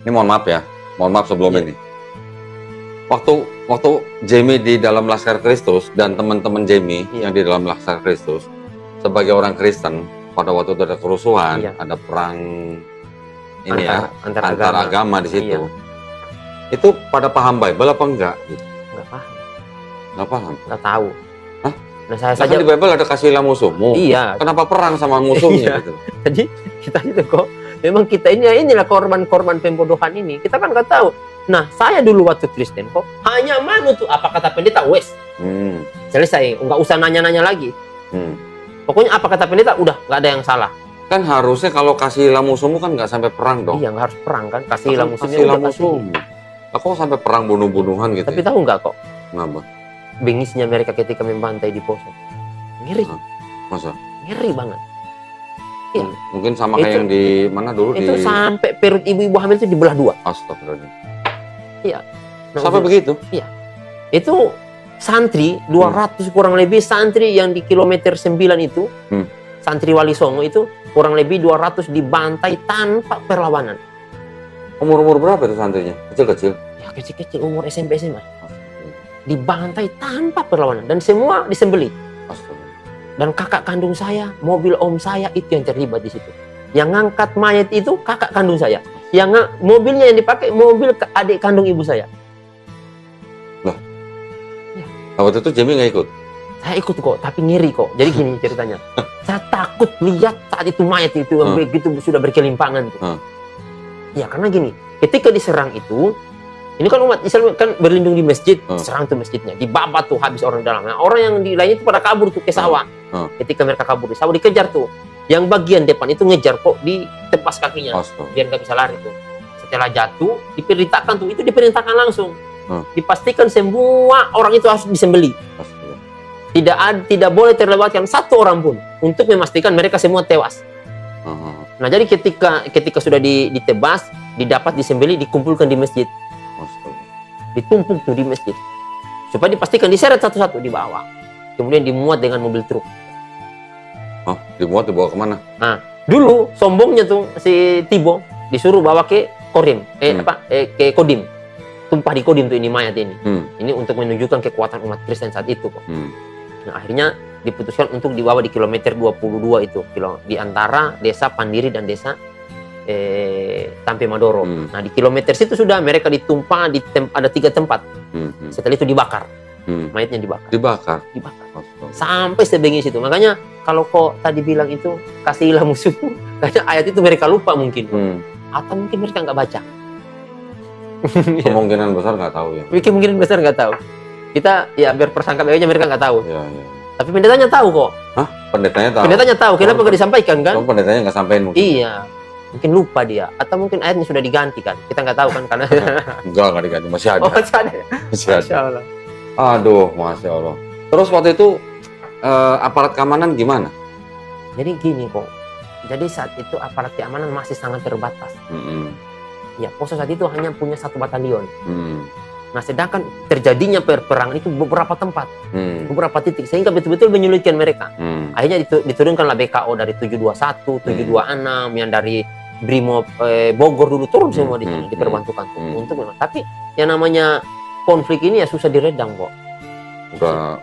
Ini mohon maaf ya, mohon maaf sebelum Iya. ini. Waktu Jamie di dalam Laskar Kristus dan teman-teman Jamie Iya. yang di dalam Laskar Kristus sebagai orang Kristen, pada waktu itu ada kerusuhan, Iya. ada perang ini Antar antar agama di situ. Iya. Itu pada paham Bible apa enggak? Gitu. Nggak paham, Nggak paham. nggak tahu. Hah? Nah saya Kan saja, di Bible ada kasihilah musuhmu. iya. Kenapa perang sama musuhnya Iya. gitu? Jadi kita itu kok, memang kita inilah korban-korban pembodohan ini. Kita kan nggak tahu. Nah saya dulu waktu Kristen kok hanya manut tuh apa kata pendeta wes Hmm. selesai, nggak usah nanya-nanya lagi. Hmm. Pokoknya apa kata pendeta udah nggak ada yang salah. Kan harusnya kalau kasihilah musuhmu kan nggak sampai perang dong. Iya nggak harus perang kan, kasihilah musuhnya Kasihilah udah kasih. musuhmu. Aku sampai perang bunuh-bunuhan gitu. Tapi Ya? tahu nggak kok Kenapa? bengisnya mereka ketika membantai di Poso, ngeri, Masa? ngeri banget. Iya. Mungkin sama Itu- kayak yang di mana dulu Itu di sampai perut ibu-ibu hamil itu dibelah dua. Astagfirullahaladzim. Nah, Sampai begitu? itu santri 200 kurang lebih santri yang di kilometer 9 itu, Hmm. santri Wali Songo itu kurang lebih 200 dibantai tanpa perlawanan. Umur berapa itu santrinya? Kecil-kecil? Ya kecil-kecil umur SMP SMA dibantai tanpa perlawanan dan semua disembelih. Astagfirullah. Dan kakak kandung saya, mobil om saya itu yang terlibat di situ. Yang ngangkat mayat itu kakak kandung saya. Mobilnya yang dipakai mobil adik kandung ibu saya. Nah, waktu itu Jamie nggak ikut? Saya ikut kok, tapi ngeri kok. Jadi gini ceritanya. Saya takut lihat saat itu mayat itu yang begitu sudah berkelimpangan tuh. Ya karena gini, ketika diserang itu, ini kan umat Islam kan berlindung di masjid, serang tuh masjidnya, dibabat tuh habis orang di dalam. Nah, orang yang di lainnya itu pada kabur tuh ke sawah. Ketika mereka kabur di sawah dikejar tuh. Yang bagian depan itu ngejar kok ditebas kakinya, Astaga. biar nggak bisa lari tuh. Setelah jatuh, diperintahkan tuh, itu diperintahkan langsung. Dipastikan semua orang itu harus disembelih. Astaga. Tidak boleh terlewatkan satu orang pun untuk memastikan mereka semua tewas. Nah jadi ketika sudah ditebas, didapat disembelih, dikumpulkan di masjid, Astaga. ditumpuk tuh di masjid, supaya dipastikan diseret satu-satu di bawah, kemudian dimuat dengan mobil truk. Dimuat dibawa kemana? Nah dulu sombongnya tuh si Tibo disuruh bawa ke Kodim, ke Kodim, tumpah di Kodim tuh ini mayat ini. Ini untuk menunjukkan kekuatan umat Kristen saat itu kok. Nah akhirnya diputuskan untuk dibawa di kilometer 22 itu, di antara desa Pandiri dan desa Tampe Madoro. Nah di kilometer situ sudah mereka ditumpah ada 3 tempat. Setelah itu dibakar, mayatnya dibakar Astaga. sampai sebengis itu. Makanya kalau kok tadi bilang itu kasihilah musuhmu, karena ayat itu mereka lupa mungkin, atau mungkin mereka nggak baca. Kemungkinan besar nggak tahu ya. Mungkin besar nggak tahu. Kita ya biar persangka aja mereka nggak tahu. Ya. Tapi pendetanya tahu kok. Pendetanya tahu. Pendetanya tahu. Kenapa nggak disampaikan kan? Oh, pendetanya nggak sampein mungkin. Iya. Mungkin lupa dia. Atau mungkin ayatnya sudah diganti kan. Kita nggak tahu kan karena. Enggak diganti, masih ada. Oh masih ada. Masih ada. Masya Allah. Aduh, Masya Allah. Terus waktu itu aparat keamanan gimana? Jadi gini kok. Jadi saat itu aparat keamanan masih sangat terbatas. Ya, Poso saat itu hanya punya 1 batalion. Nah, sedangkan terjadinya perperangan itu beberapa tempat, beberapa titik, sehingga betul-betul menyulitkan mereka. Akhirnya diturunkanlah BKO dari 721, 726, yang dari Brimob Bogor dulu turun semua di sini, diperbantukan tuh. Untuk memang. Tapi yang namanya konflik ini ya susah diredam kok. Udah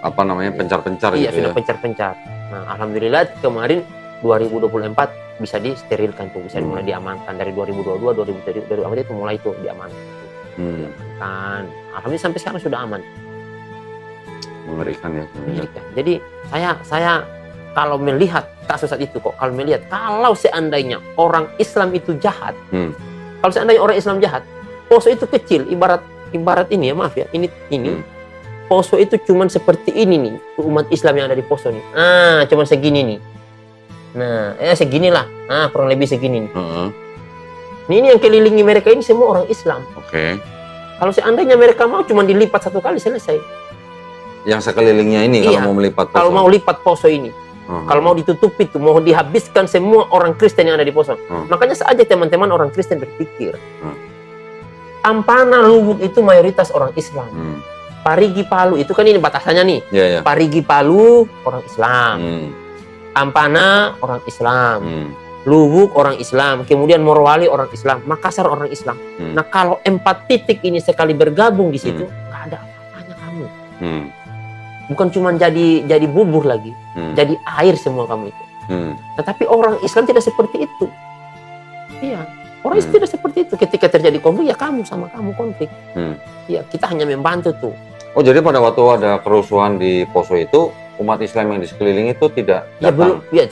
pencar-pencar Iya, gitu sudah ya. pencar-pencar. Nah, alhamdulillah kemarin 2024 bisa disterilkan tuh, bisa mulai diamankan dari 2022, 2023 itu mulai itu diamankan. Diamankan. Alhamdulillah sampai sekarang sudah aman. Mengerikan ya. Mengerikan. Jadi saya kalau melihat kasus saat itu kok, kalau seandainya orang Islam itu jahat, kalau seandainya orang Islam jahat, Poso itu kecil, ibarat ini ya, maaf ya, ini Poso itu cuman seperti ini nih, umat Islam yang ada di Poso nih. Cuman segini nih. Nah, seginilah. Kurang lebih segini nih. Ini yang kelilingi mereka ini semua orang Islam. Oke. Kalau seandainya mereka mau cuma dilipat 1 kali selesai. Yang sekelilingnya ini Iya. kalau mau melipat Poso. Kalau mau lipat Poso ini. Kalau mau ditutup itu, mau dihabiskan semua orang Kristen yang ada di Poso. Makanya saja teman-teman orang Kristen berpikir. Ampana, Lubuk itu mayoritas orang Islam. Parigi, Palu itu kan ini batasannya nih. Iya. Parigi, Palu orang Islam. Ampana orang Islam. Lubuk orang Islam, kemudian Morowali orang Islam, Makassar orang Islam. Nah kalau 4 titik ini sekali bergabung di situ, nggak ada apa-apanya kamu. Bukan cuma jadi bubur lagi, jadi air semua kamu itu. Tetapi orang Islam tidak seperti itu. Iya, orang Islam tidak seperti itu. Ketika terjadi konflik, ya kamu sama kamu konflik. Iya, kita hanya membantu tuh. Oh, jadi pada waktu ada kerusuhan di Poso itu, umat Islam yang di sekeliling itu tidak datang? Ya belum, ya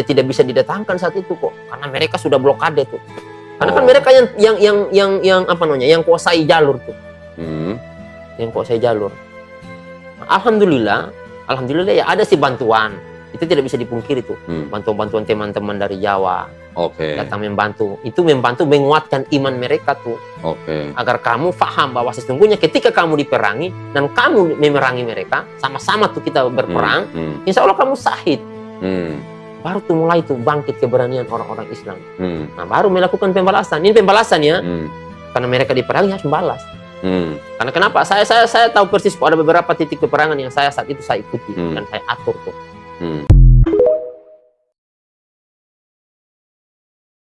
tidak bisa didatangkan saat itu kok, karena mereka sudah blokade tuh. Karena kan mereka yang apa namanya, yang kuasai jalur tuh, yang kuasai jalur. Nah, alhamdulillah ya ada sih bantuan, itu tidak bisa dipungkiri tuh, bantuan teman-teman dari Jawa. Datang membantu, itu membantu menguatkan iman mereka tuh, agar kamu paham bahwa sesungguhnya ketika kamu diperangi dan kamu memerangi mereka, sama-sama tuh kita berperang, insya Allah kamu syahid. Baru tuh mulai tuh bangkit keberanian orang-orang Islam. Nah baru melakukan pembalasan. Ini pembalasan ya, karena mereka diperangi harus membalas. Karena kenapa? Saya tahu persis ada beberapa titik peperangan yang saat itu saya ikuti dan saya atur tuh.